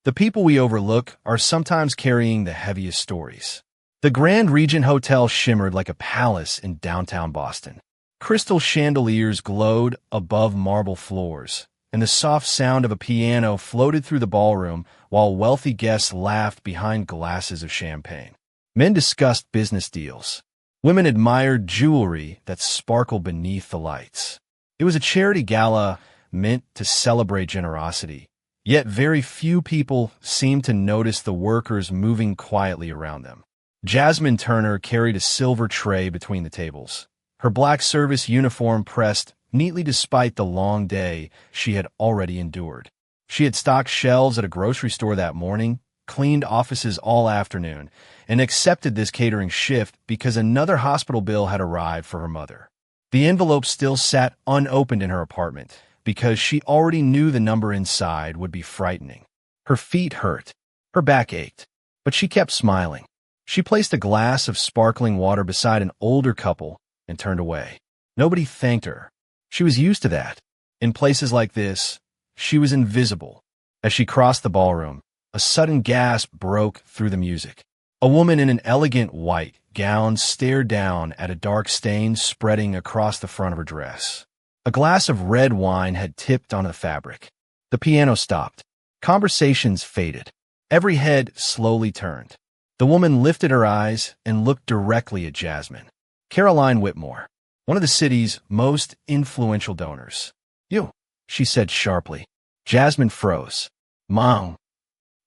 The people we overlook are sometimes carrying the heaviest stories. The Grand Regent Hotel shimmered like a palace in downtown Boston. Crystal chandeliers glowed above marble floors, and the soft sound of a piano floated through the ballroom while wealthy guests laughed behind glasses of champagne. Men discussed business deals. Women admired jewelry that sparkled beneath the lights. It was a charity gala meant to celebrate generosity, yet very few people seemed to notice the workers moving quietly around them. Jasmine Turner carried a silver tray between the tables, her black service uniform pressed neatly despite the long day she had already endured. She had stocked shelves at a grocery store that morning, cleaned offices all afternoon, and accepted this catering shift because another hospital bill had arrived for her mother. The envelope still sat unopened in her apartment because she already knew the number inside would be frightening. Her feet hurt. Her back ached. But she kept smiling. She placed a glass of sparkling water beside an older couple and turned away. Nobody thanked her. She was used to that. In places like this, she was invisible. As she crossed the ballroom, a sudden gasp broke through the music. A woman in an elegant white gown stared down at a dark stain spreading across the front of her dress. A glass of red wine had tipped on the fabric. The piano stopped. Conversations faded. Every head slowly turned. The woman lifted her eyes and looked directly at Jasmine. Caroline Whitmore, one of the city's most influential donors. "You," she said sharply. Jasmine froze. "Mom."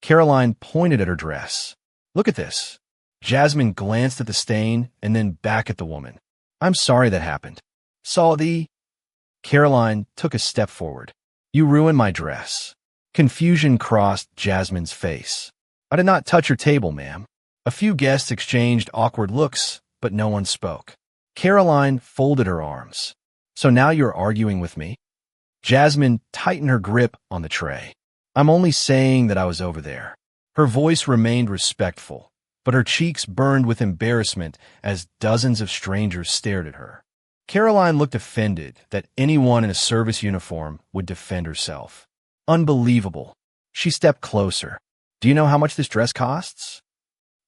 Caroline pointed at her dress. "Look at this." Jasmine glanced at the stain and then back at the woman. "I'm sorry that happened." "Saw thee." Caroline took a step forward. "You ruined my dress." Confusion crossed Jasmine's face. "I did not touch your table, ma'am." A few guests exchanged awkward looks, but no one spoke. Caroline folded her arms. "So now you're arguing with me?" Jasmine tightened her grip on the tray. "I'm only saying that I was over there." Her voice remained respectful, but her cheeks burned with embarrassment as dozens of strangers stared at her. Caroline looked offended that anyone in a service uniform would defend herself. Unbelievable. She stepped closer. "Do you know how much this dress costs?"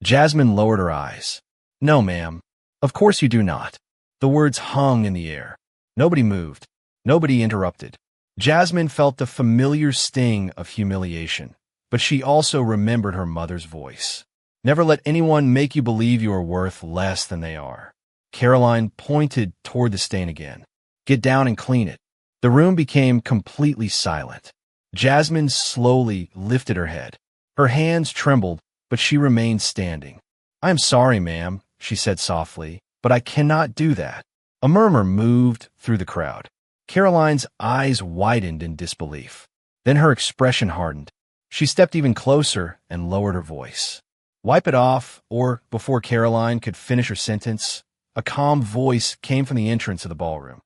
Jasmine lowered her eyes. "No, ma'am. Of course you do not." The words hung in the air. Nobody moved. Nobody interrupted. Jasmine felt the familiar sting of humiliation, but she also remembered her mother's voice. "Never let anyone make you believe you are worth less than they are." Caroline pointed toward the stain again. "Get down and clean it." The room became completely silent. Jasmine slowly lifted her head. Her hands trembled, but she remained standing. "I am sorry, ma'am," she said softly, "but I cannot do that." A murmur moved through the crowd. Caroline's eyes widened in disbelief. Then her expression hardened. She stepped even closer and lowered her voice. "Wipe it off," or before Caroline could finish her sentence, a calm voice came from the entrance of the ballroom.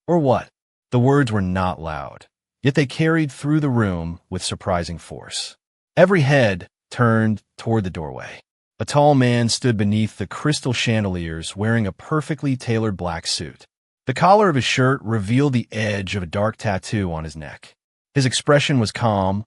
"Or what?" The words were not loud, yet they carried through the room with surprising force. Every head turned toward the doorway. A tall man stood beneath the crystal chandeliers wearing a perfectly tailored black suit. The collar of his shirt revealed the edge of a dark tattoo on his neck. His expression was calm,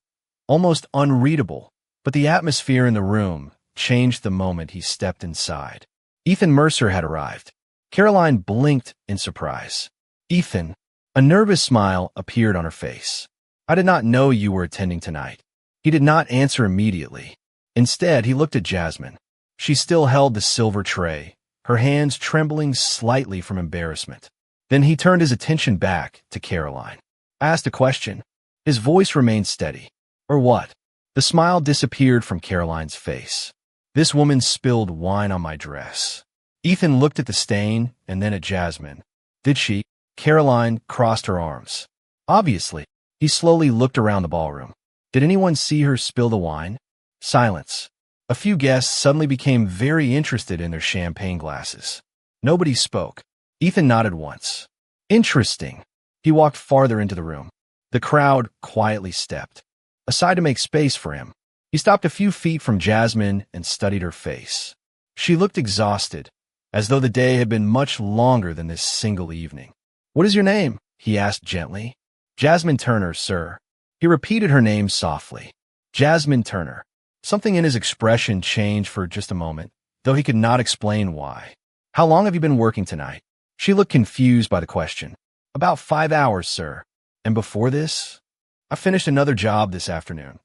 almost unreadable, but the atmosphere in the room changed the moment he stepped inside. Ethan Mercer had arrived. Caroline blinked in surprise. "Ethan." A nervous smile appeared on her face. "I did not know you were attending tonight." He did not answer immediately. Instead, he looked at Jasmine. She still held the silver tray, her hands trembling slightly from embarrassment. Then he turned his attention back to Caroline. "I asked a question." His voice remained steady. "Or what?" The smile disappeared from Caroline's face. "This woman spilled wine on my dress." Ethan looked at the stain and then at Jasmine. "Did she?" Caroline crossed her arms. "Obviously." He slowly looked around the ballroom. "Did anyone see her spill the wine?" Silence. A few guests suddenly became very interested in their champagne glasses. Nobody spoke. Ethan nodded once. "Interesting." He walked farther into the room. The crowd quietly stepped aside to make space for him. He stopped a few feet from Jasmine and studied her face. She looked exhausted, as though the day had been much longer than this single evening. "What is your name?" he asked gently. "Jasmine Turner, sir." He repeated her name softly. Jasmine Turner. Something in his expression changed for just a moment, though he could not explain why. How long have you been working tonight? She looked confused by the question. About 5 hours, sir. And before this? I finished another job this afternoon.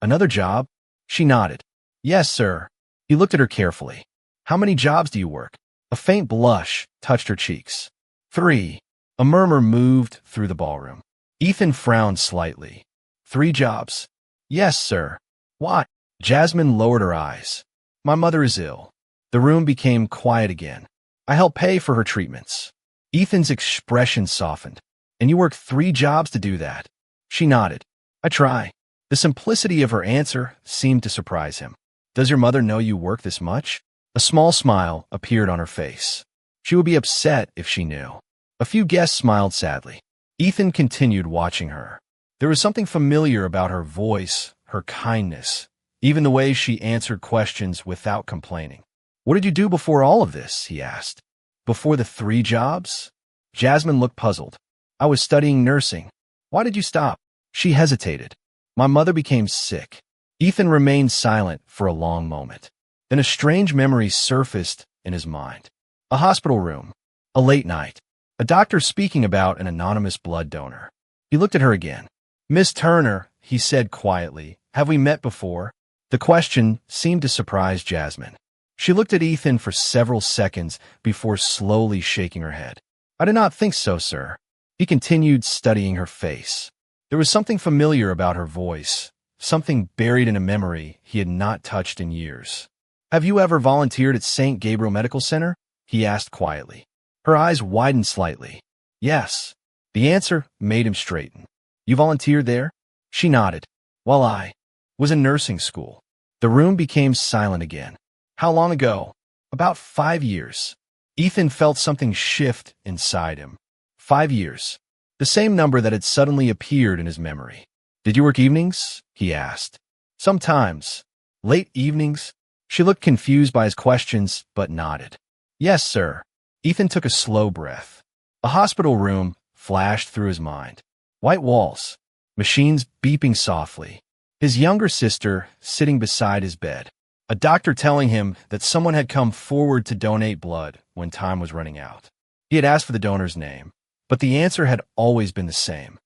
Another job? She nodded. Yes, sir. He looked at her carefully. How many jobs do you work? A faint blush touched her cheeks. 3. A murmur moved through the ballroom. Ethan frowned slightly. 3 jobs? Yes, sir. Why? Jasmine lowered her eyes. My mother is ill. The room became quiet again. I help pay for her treatments. Ethan's expression softened. And you work 3 jobs to do that? She nodded. I try. The simplicity of her answer seemed to surprise him. Does your mother know you work this much? A small smile appeared on her face. She would be upset if she knew. A few guests smiled sadly. Ethan continued watching her. There was something familiar about her voice, her kindness, even the way she answered questions without complaining. What did you do before all of this? He asked. Before the 3 jobs? Jasmine looked puzzled. I was studying nursing. Why did you stop? She hesitated. My mother became sick. Ethan remained silent for a long moment. Then a strange memory surfaced in his mind. A hospital room. A late night. A doctor speaking about an anonymous blood donor. He looked at her again. Miss Turner, he said quietly, have we met before? The question seemed to surprise Jasmine. She looked at Ethan for several seconds before slowly shaking her head. I do not think so, sir. He continued studying her face. There was something familiar about her voice, something buried in a memory he had not touched in years. Have you ever volunteered at St. Gabriel Medical Center? He asked quietly. Her eyes widened slightly. Yes. The answer made him straighten. You volunteered there? She nodded. While I was in nursing school. The room became silent again. How long ago? About 5 years. Ethan felt something shift inside him. 5 years. The same number that had suddenly appeared in his memory. Did you work evenings? He asked. Sometimes. Late evenings? She looked confused by his questions, but nodded. Yes, sir. Ethan took a slow breath. A hospital room flashed through his mind. White walls. Machines beeping softly. His younger sister sitting beside his bed. A doctor telling him that someone had come forward to donate blood when time was running out. He had asked for the donor's name, but the answer had always been the same.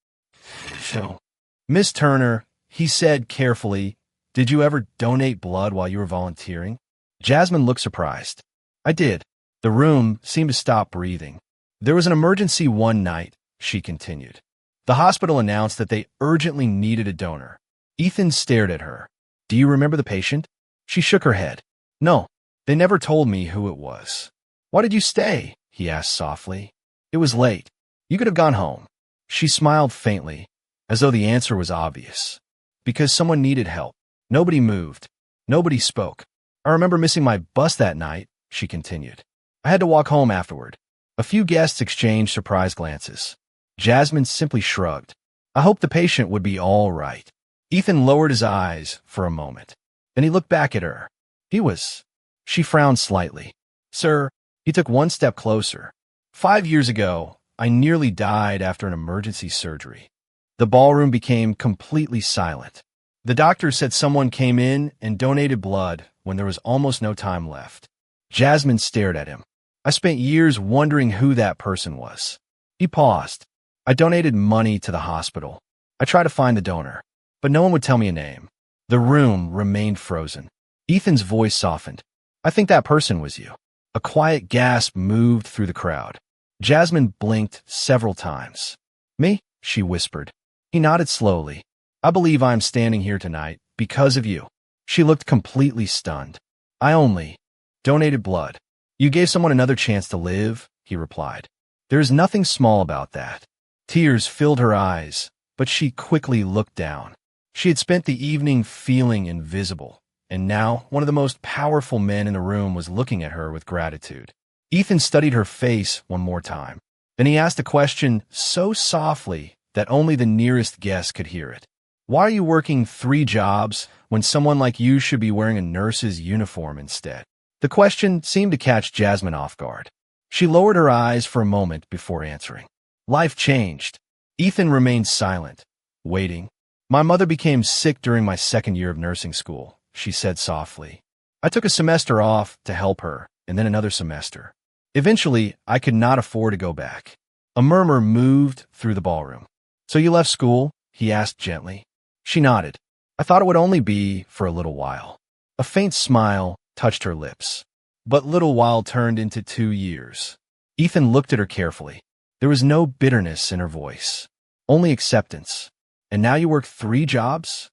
So, Miss Turner, he said carefully, did you ever donate blood while you were volunteering? Jasmine looked surprised. I did. The room seemed to stop breathing. There was an emergency one night, she continued. The hospital announced that they urgently needed a donor. Ethan stared at her. Do you remember the patient? She shook her head. No, they never told me who it was. Why did you stay? He asked softly. It was late. You could have gone home. She smiled faintly, as though the answer was obvious. Because someone needed help. Nobody moved. Nobody spoke. I remember missing my bus that night, she continued. I had to walk home afterward. A few guests exchanged surprised glances. Jasmine simply shrugged. I hoped the patient would be all right. Ethan lowered his eyes for a moment. Then he looked back at her. He was. She frowned slightly. Sir, he took one step closer. 5 years ago, I nearly died after an emergency surgery. The ballroom became completely silent. The doctor said someone came in and donated blood when there was almost no time left. Jasmine stared at him. I spent years wondering who that person was. He paused. I donated money to the hospital. I tried to find the donor, but no one would tell me a name. The room remained frozen. Ethan's voice softened. I think that person was you. A quiet gasp moved through the crowd. Jasmine blinked several times. Me? She whispered. He nodded slowly. I believe I am standing here tonight because of you. She looked completely stunned. I only donated blood. You gave someone another chance to live, he replied. There is nothing small about that. Tears filled her eyes, but she quickly looked down. She had spent the evening feeling invisible, and now one of the most powerful men in the room was looking at her with gratitude. Ethan studied her face one more time. Then he asked a question so softly that only the nearest guest could hear it. Why are you working 3 jobs when someone like you should be wearing a nurse's uniform instead? The question seemed to catch Jasmine off guard. She lowered her eyes for a moment before answering. Life changed. Ethan remained silent, waiting. My mother became sick during my second year of nursing school, she said softly. I took a semester off to help her, and then another semester. Eventually, I could not afford to go back. A murmur moved through the ballroom. So you left school? He asked gently. She nodded. I thought it would only be for a little while. A faint smile touched her lips. But little while turned into 2 years. Ethan looked at her carefully. There was no bitterness in her voice. Only acceptance. And now you work 3 jobs?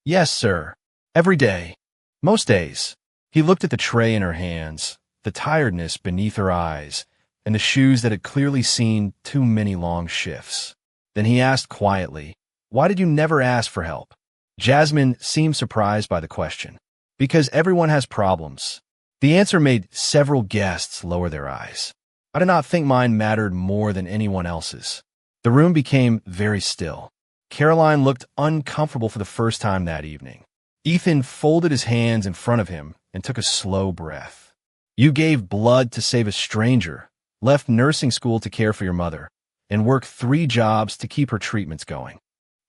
Yes, sir. Every day. Most days. He looked at the tray in her hands, the tiredness beneath her eyes, and the shoes that had clearly seen too many long shifts. Then he asked quietly, why did you never ask for help? Jasmine seemed surprised by the question. Because everyone has problems. The answer made several guests lower their eyes. I did not think mine mattered more than anyone else's. The room became very still. Caroline looked uncomfortable for the first time that evening. Ethan folded his hands in front of him and took a slow breath. You gave blood to save a stranger, left nursing school to care for your mother, and worked 3 jobs to keep her treatments going.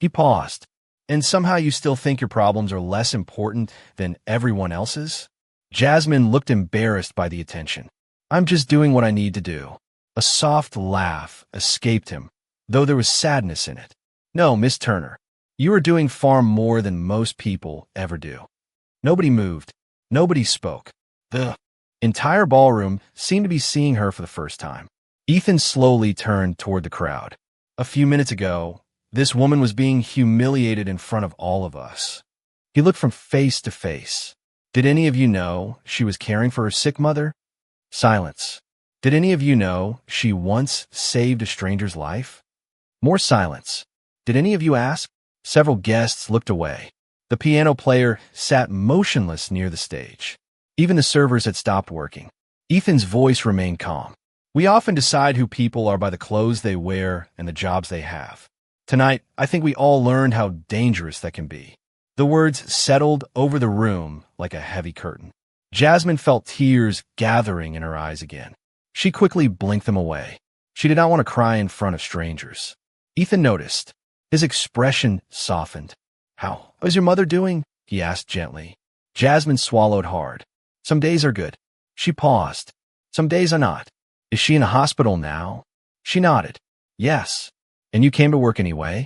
He paused. And somehow you still think your problems are less important than everyone else's? Jasmine looked embarrassed by the attention. I'm just doing what I need to do. A soft laugh escaped him, though there was sadness in it. No, Miss Turner. You are doing far more than most people ever do. Nobody moved. Nobody spoke. The entire ballroom seemed to be seeing her for the first time. Ethan slowly turned toward the crowd. A few minutes ago, this woman was being humiliated in front of all of us. He looked from face to face. Did any of you know she was caring for her sick mother? Silence. Did any of you know she once saved a stranger's life? More silence. Did any of you ask? Several guests looked away. The piano player sat motionless near the stage. Even the servers had stopped working. Ethan's voice remained calm. We often decide who people are by the clothes they wear and the jobs they have. Tonight, I think we all learned how dangerous that can be. The words settled over the room like a heavy curtain. Jasmine felt tears gathering in her eyes again. She quickly blinked them away. She did not want to cry in front of strangers. Ethan noticed. His expression softened. How is your mother doing? He asked gently. Jasmine swallowed hard. Some days are good. She paused. Some days are not. Is she in a hospital now? She nodded. Yes. And you came to work anyway?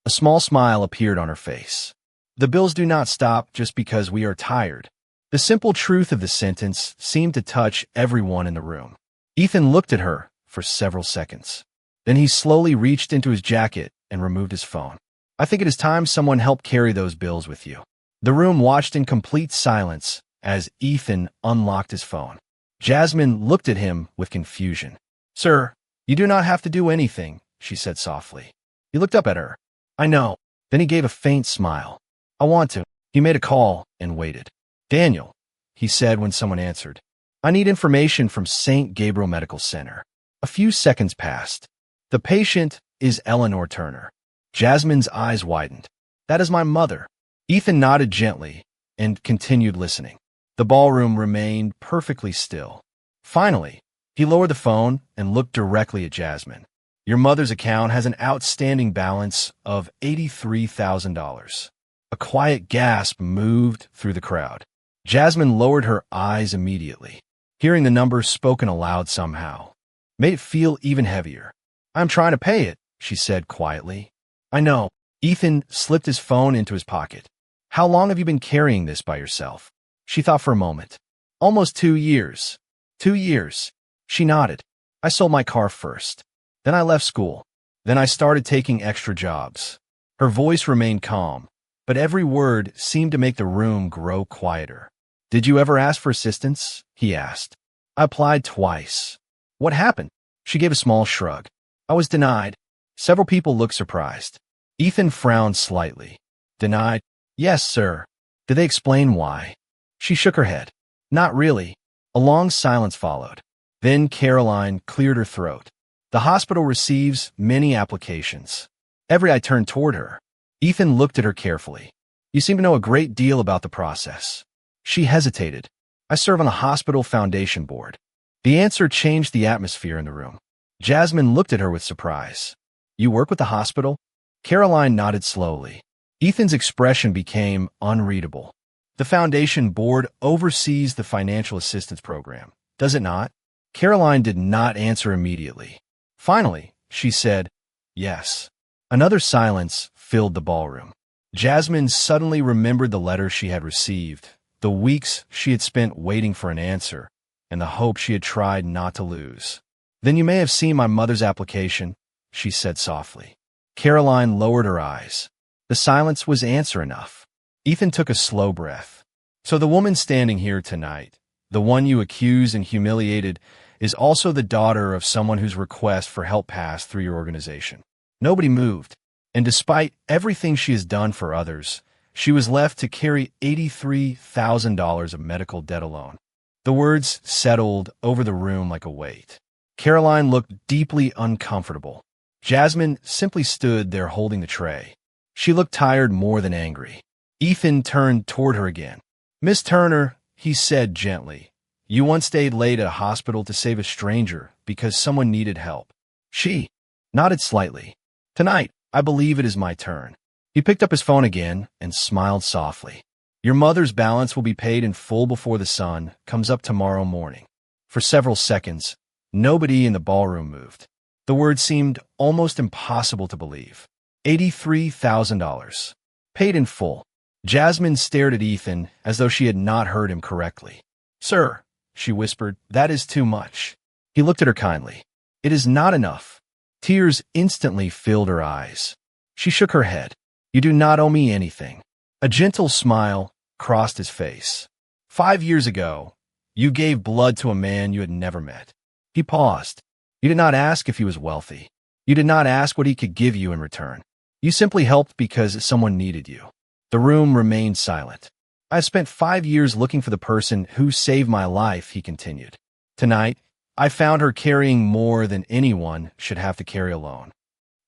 A small smile appeared on her face. The bills do not stop just because we are tired. The simple truth of the sentence seemed to touch everyone in the room. Ethan looked at her for several seconds. Then he slowly reached into his jacket and removed his phone. I think it is time someone helped carry those bills with you. The room watched in complete silence as Ethan unlocked his phone. Jasmine looked at him with confusion. Sir, you do not have to do anything, she said softly. He looked up at her. I know. Then he gave a faint smile. I want to. He made a call and waited. Daniel, he said when someone answered. I need information from St. Gabriel Medical Center. A few seconds passed. The patient is Eleanor Turner. Jasmine's eyes widened. That is my mother. Ethan nodded gently and continued listening. The ballroom remained perfectly still. Finally, he lowered the phone and looked directly at Jasmine. Your mother's account has an outstanding balance of $83,000. A quiet gasp moved through the crowd. Jasmine lowered her eyes immediately. Hearing the number spoken aloud somehow made it feel even heavier. I'm trying to pay it, she said quietly. I know. Ethan slipped his phone into his pocket. How long have you been carrying this by yourself? She thought for a moment. Almost 2 years. 2 years. She nodded. I sold my car first. Then I left school. Then I started taking extra jobs. Her voice remained calm, but every word seemed to make the room grow quieter. Did you ever ask for assistance? He asked. I applied twice. What happened? She gave a small shrug. I was denied. Several people looked surprised. Ethan frowned slightly. Denied? Yes, sir. Did they explain why? She shook her head. Not really. A long silence followed. Then Caroline cleared her throat. The hospital receives many applications. Every eye turned toward her. Ethan looked at her carefully. You seem to know a great deal about the process. She hesitated. I serve on the hospital foundation board. The answer changed the atmosphere in the room. Jasmine looked at her with surprise. You work with the hospital? Caroline nodded slowly. Ethan's expression became unreadable. The Foundation Board oversees the financial assistance program, does it not? Caroline did not answer immediately. Finally, she said, yes. Another silence filled the ballroom. Jasmine suddenly remembered the letter she had received, the weeks she had spent waiting for an answer, and the hope she had tried not to lose. Then you may have seen my mother's application, she said softly. Caroline lowered her eyes. The silence was answer enough. Ethan took a slow breath. So the woman standing here tonight, the one you accused and humiliated, is also the daughter of someone whose request for help passed through your organization. Nobody moved, and despite everything she has done for others, she was left to carry $83,000 of medical debt alone. The words settled over the room like a weight. Caroline looked deeply uncomfortable. Jasmine simply stood there holding the tray. She looked tired more than angry. Ethan turned toward her again. Miss Turner, he said gently, you once stayed late at a hospital to save a stranger because someone needed help. She nodded slightly. Tonight, I believe it is my turn. He picked up his phone again and smiled softly. Your mother's balance will be paid in full before the sun comes up tomorrow morning. For several seconds, nobody in the ballroom moved. The word seemed almost impossible to believe. $83,000. Paid in full. Jasmine stared at Ethan as though she had not heard him correctly. Sir, she whispered, that is too much. He looked at her kindly. It is not enough. Tears instantly filled her eyes. She shook her head. You do not owe me anything. A gentle smile crossed his face. 5 years ago, you gave blood to a man you had never met. He paused. You did not ask if he was wealthy. You did not ask what he could give you in return. You simply helped because someone needed you. The room remained silent. I spent 5 years looking for the person who saved my life, he continued. Tonight, I found her carrying more than anyone should have to carry alone.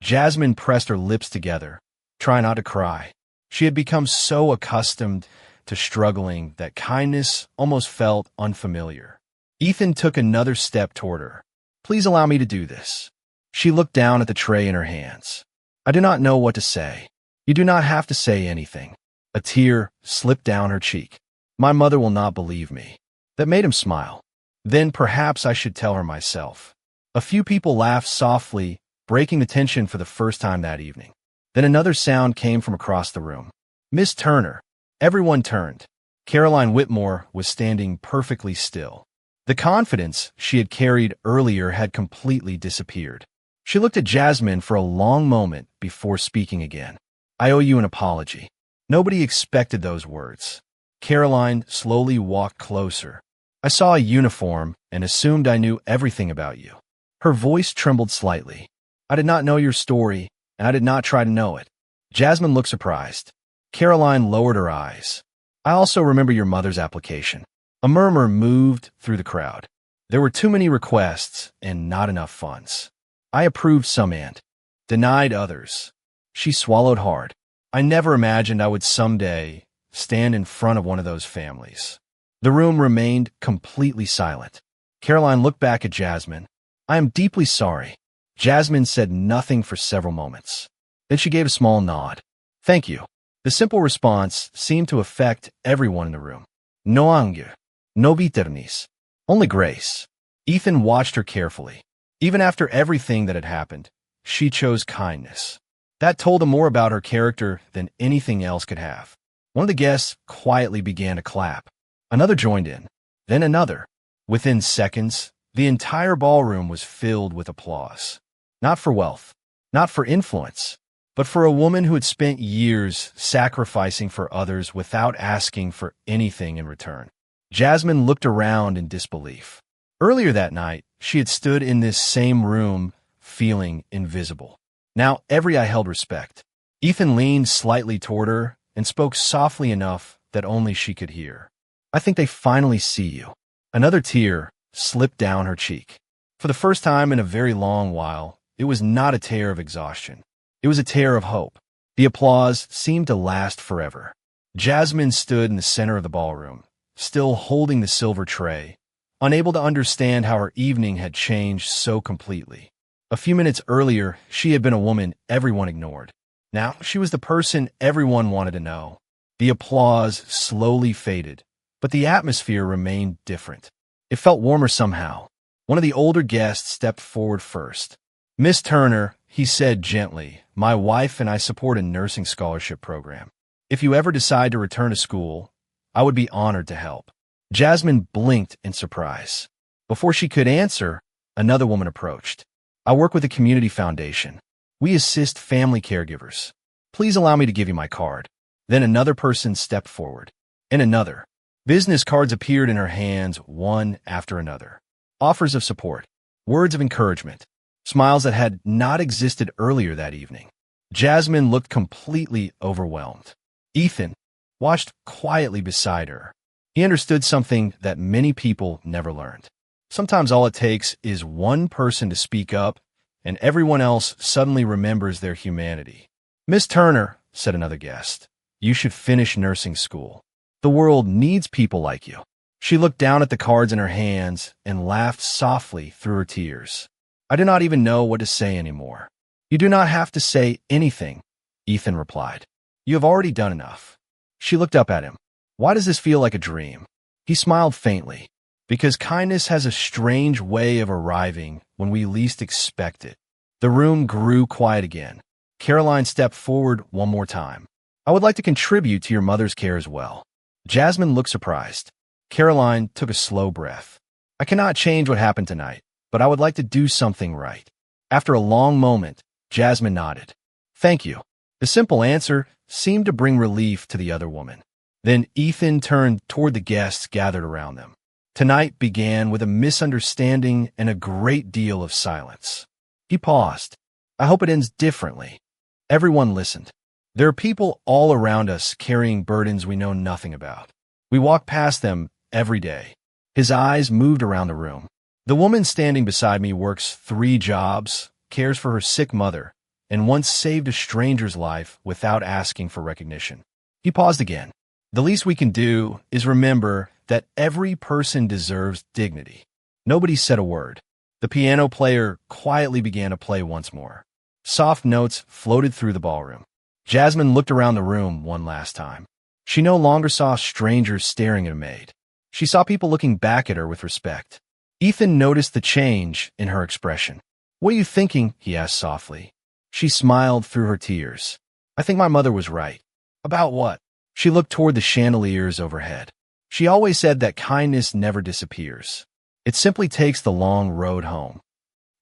Jasmine pressed her lips together, trying not to cry. She had become so accustomed to struggling that kindness almost felt unfamiliar. Ethan took another step toward her. Please allow me to do this. She looked down at the tray in her hands. I do not know what to say. You do not have to say anything. A tear slipped down her cheek. My mother will not believe me. That made him smile. Then perhaps I should tell her myself. A few people laughed softly, breaking the tension for the first time that evening. Then another sound came from across the room. Miss Turner. Everyone turned. Caroline Whitmore was standing perfectly still. The confidence she had carried earlier had completely disappeared. She looked at Jasmine for a long moment before speaking again. I owe you an apology. Nobody expected those words. Caroline slowly walked closer. I saw a uniform and assumed I knew everything about you. Her voice trembled slightly. I did not know your story, and I did not try to know it. Jasmine looked surprised. Caroline lowered her eyes. I also remember your mother's application. A murmur moved through the crowd. There were too many requests and not enough funds. I approved some and denied others. She swallowed hard. I never imagined I would someday stand in front of one of those families. The room remained completely silent. Caroline looked back at Jasmine. I am deeply sorry. Jasmine said nothing for several moments. Then she gave a small nod. Thank you. The simple response seemed to affect everyone in the room. No anger. No bitterness. Only grace. Ethan watched her carefully. Even after everything that had happened, she chose kindness. That told him more about her character than anything else could have. One of the guests quietly began to clap. Another joined in. Then another. Within seconds, the entire ballroom was filled with applause. Not for wealth, not for influence, but for a woman who had spent years sacrificing for others without asking for anything in return. Jasmine looked around in disbelief. Earlier that night, she had stood in this same room, feeling invisible. Now every eye held respect. Ethan leaned slightly toward her and spoke softly enough that only she could hear. I think they finally see you. Another tear slipped down her cheek. For the first time in a very long while, it was not a tear of exhaustion. It was a tear of hope. The applause seemed to last forever. Jasmine stood in the center of the ballroom, still holding the silver tray, unable to understand how her evening had changed so completely. A few minutes earlier, she had been a woman everyone ignored. Now she was the person everyone wanted to know. The applause slowly faded, but the atmosphere remained different. It felt warmer somehow. One of the older guests stepped forward first. "Miss Turner," he said gently, "my wife and I support a nursing scholarship program. If you ever decide to return to school, I would be honored to help." Jasmine blinked in surprise. Before she could answer, another woman approached. "I work with a community foundation. We assist family caregivers. Please allow me to give you my card." Then another person stepped forward, and another. Business cards appeared in her hands, one after another. Offers of support, words of encouragement, smiles that had not existed earlier that evening. Jasmine looked completely overwhelmed. Ethan watched quietly beside her. He understood something that many people never learned. Sometimes all it takes is one person to speak up, and everyone else suddenly remembers their humanity. "Miss Turner," said another guest, "you should finish nursing school. The world needs people like you." She looked down at the cards in her hands and laughed softly through her tears. "I do not even know what to say anymore." "You do not have to say anything," Ethan replied. "You have already done enough." She looked up at him. "Why does this feel like a dream?" He smiled faintly. "Because kindness has a strange way of arriving when we least expect it." The room grew quiet again. Caroline stepped forward one more time. "I would like to contribute to your mother's care as well." Jasmine looked surprised. Caroline took a slow breath. "I cannot change what happened tonight, but I would like to do something right." After a long moment, Jasmine nodded. "Thank you." The simple answer seemed to bring relief to the other woman. Then Ethan turned toward the guests gathered around them. Tonight began with a misunderstanding and a great deal of silence. He paused. "I hope it ends differently." Everyone listened. "There are people all around us carrying burdens we know nothing about. We walk past them every day." His eyes moved around the room. "The woman standing beside me works 3 jobs, cares for her sick mother, and once saved a stranger's life without asking for recognition." He paused again. "The least we can do is remember that every person deserves dignity." Nobody said a word. The piano player quietly began to play once more. Soft notes floated through the ballroom. Jasmine looked around the room one last time. She no longer saw strangers staring at a maid. She saw people looking back at her with respect. Ethan noticed the change in her expression. "What are you thinking?" he asked softly. She smiled through her tears. "I think my mother was right." "About what?" She looked toward the chandeliers overhead. "She always said that kindness never disappears. It simply takes the long road home."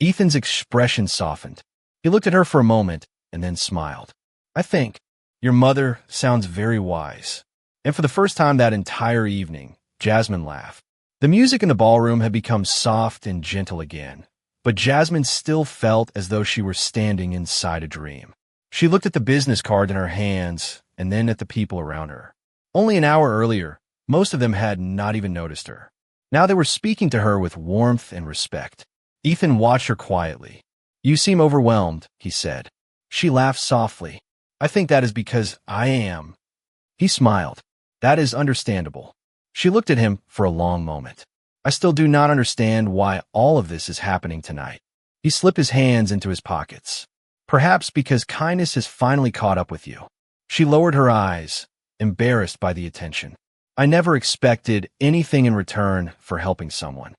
Ethan's expression softened. He looked at her for a moment and then smiled. "I think your mother sounds very wise." And for the first time that entire evening, Jasmine laughed. The music in the ballroom had become soft and gentle again, but Jasmine still felt as though she were standing inside a dream. She looked at the business card in her hands and then at the people around her. Only an hour earlier, most of them had not even noticed her. Now they were speaking to her with warmth and respect. Ethan watched her quietly. "You seem overwhelmed," he said. She laughed softly. "I think that is because I am." He smiled. "That is understandable." She looked at him for a long moment. "I still do not understand why all of this is happening tonight." He slipped his hands into his pockets. "Perhaps because kindness has finally caught up with you." She lowered her eyes, embarrassed by the attention. "I never expected anything in return for helping someone."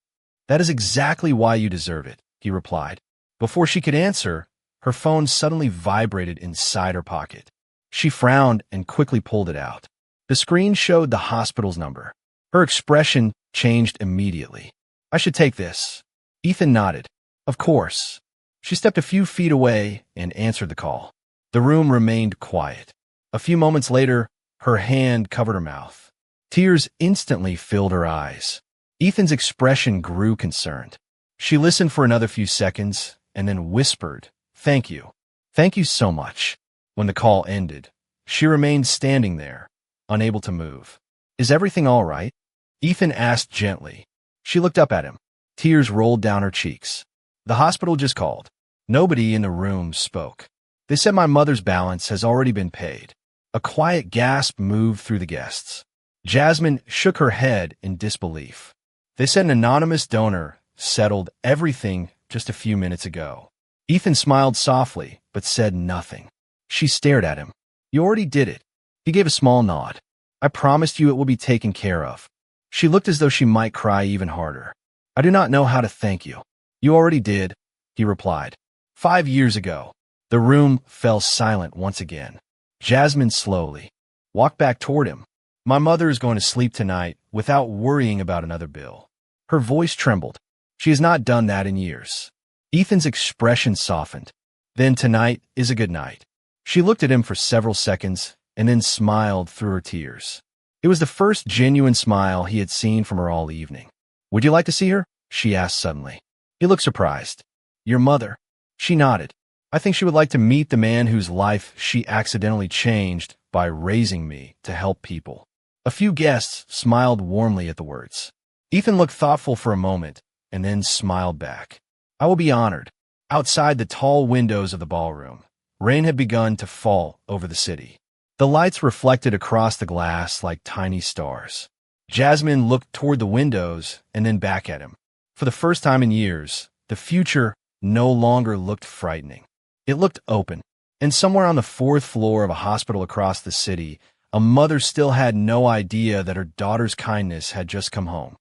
"That is exactly why you deserve it," he replied. Before she could answer, her phone suddenly vibrated inside her pocket. She frowned and quickly pulled it out. The screen showed the hospital's number. Her expression changed immediately. "I should take this." Ethan nodded. "Of course." She stepped a few feet away and answered the call. The room remained quiet. A few moments later, her hand covered her mouth. Tears instantly filled her eyes. Ethan's expression grew concerned. She listened for another few seconds and then whispered, "Thank you. Thank you so much." When the call ended, she remained standing there, unable to move. "Is everything all right?" Ethan asked gently. She looked up at him. Tears rolled down her cheeks. "The hospital just called." Nobody in the room spoke. "They said my mother's balance has already been paid." A quiet gasp moved through the guests. Jasmine shook her head in disbelief. "They said an anonymous donor settled everything just a few minutes ago." Ethan smiled softly, but said nothing. She stared at him. You already did it. He gave a small nod. I promised you it will be taken care of. She looked as though she might cry even harder. I do not know how to thank you. You already did, he replied. 5 years ago. The room fell silent once again. Jasmine slowly walked back toward him. My mother is going to sleep tonight without worrying about another bill. Her voice trembled. She has not done that in years. Ethan's expression softened. Then tonight is a good night. She looked at him for several seconds and then smiled through her tears. It was the first genuine smile he had seen from her all evening. Would you like to see her? She asked suddenly. He looked surprised. Your mother? She nodded. I think she would like to meet the man whose life she accidentally changed by raising me to help people. A few guests smiled warmly at the words. Ethan looked thoughtful for a moment and then smiled back. I will be honored. Outside the tall windows of the ballroom, rain had begun to fall over the city. The lights reflected across the glass like tiny stars. Jasmine looked toward the windows and then back at him. For the first time in years, the future no longer looked frightening. It looked open, and somewhere on the 4th floor of a hospital across the city, a mother still had no idea that her daughter's kindness had just come home.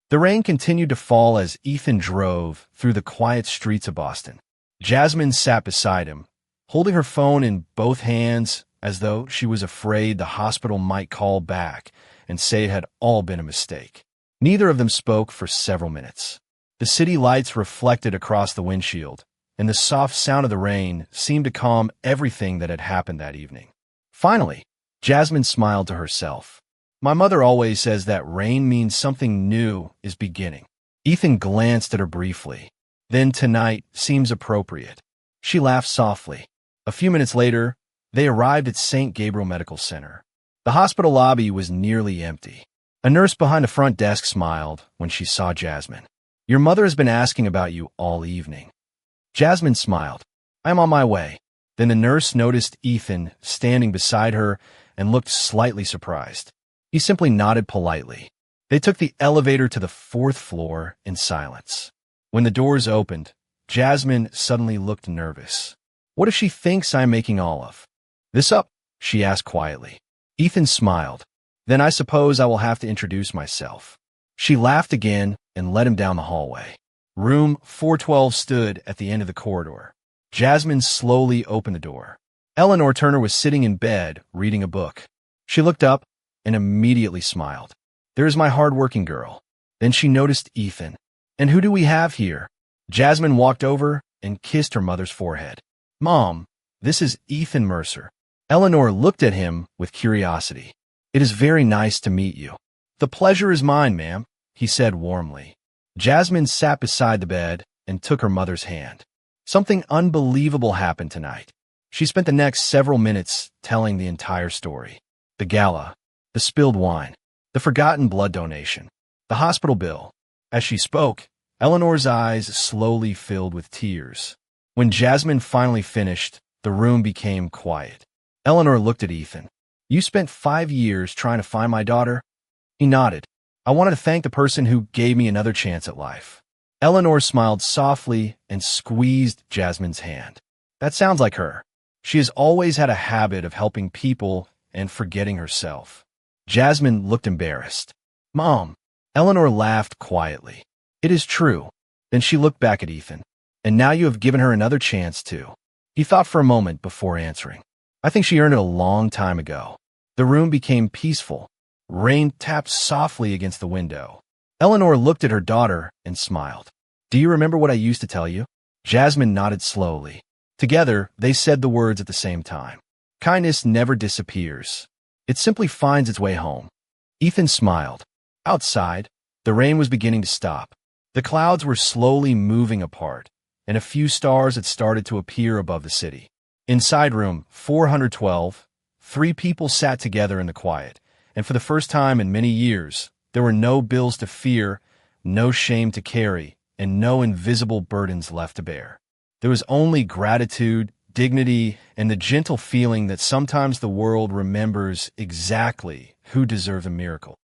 The rain continued to fall as Ethan drove through the quiet streets of Boston. Jasmine sat beside him, holding her phone in both hands as though she was afraid the hospital might call back and say it had all been a mistake. Neither of them spoke for several minutes. The city lights reflected across the windshield, and the soft sound of the rain seemed to calm everything that had happened that evening. Finally, Jasmine smiled to herself. My mother always says that rain means something new is beginning. Ethan glanced at her briefly. Then tonight seems appropriate. She laughed softly. A few minutes later, they arrived at St. Gabriel Medical Center. The hospital lobby was nearly empty. A nurse behind the front desk smiled when she saw Jasmine. Your mother has been asking about you all evening. Jasmine smiled. I am on my way. Then the nurse noticed Ethan standing beside her and looked slightly surprised. He simply nodded politely. They took the elevator to the 4th floor in silence. When the doors opened, Jasmine suddenly looked nervous. What if she thinks I'm making all of this up? She asked quietly. Ethan smiled. Then I suppose I will have to introduce myself. She laughed again and led him down the hallway. Room 412 stood at the end of the corridor. Jasmine slowly opened the door. Eleanor Turner was sitting in bed, reading a book. She looked up and immediately smiled. There is my hard-working girl. Then she noticed Ethan. And who do we have here? Jasmine walked over and kissed her mother's forehead. Mom, this is Ethan Mercer. Eleanor looked at him with curiosity. It is very nice to meet you. The pleasure is mine, ma'am, he said warmly. Jasmine sat beside the bed and took her mother's hand. Something unbelievable happened tonight. She spent the next several minutes telling the entire story. The gala, the spilled wine, the forgotten blood donation, the hospital bill. As she spoke, Eleanor's eyes slowly filled with tears. When Jasmine finally finished, the room became quiet. Eleanor looked at Ethan. You spent 5 years trying to find my daughter? He nodded. I wanted to thank the person who gave me another chance at life. Eleanor smiled softly and squeezed Jasmine's hand. That sounds like her. She has always had a habit of helping people and forgetting herself. Jasmine looked embarrassed. Mom. Eleanor laughed quietly. It is true. Then she looked back at Ethan. And now you have given her another chance too. He thought for a moment before answering. I think she earned it a long time ago. The room became peaceful. Rain tapped softly against the window. Eleanor looked at her daughter and smiled. Do you remember what I used to tell you? Jasmine nodded slowly. Together, they said the words at the same time. Kindness never disappears. It simply finds its way home. Ethan smiled. Outside, the rain was beginning to stop. The clouds were slowly moving apart, and a few stars had started to appear above the city. Inside room 412, 3 people sat together in the quiet, and for the first time in many years, there were no bills to fear, no shame to carry, and no invisible burdens left to bear. There was only gratitude, dignity, and the gentle feeling that sometimes the world remembers exactly who deserved a miracle.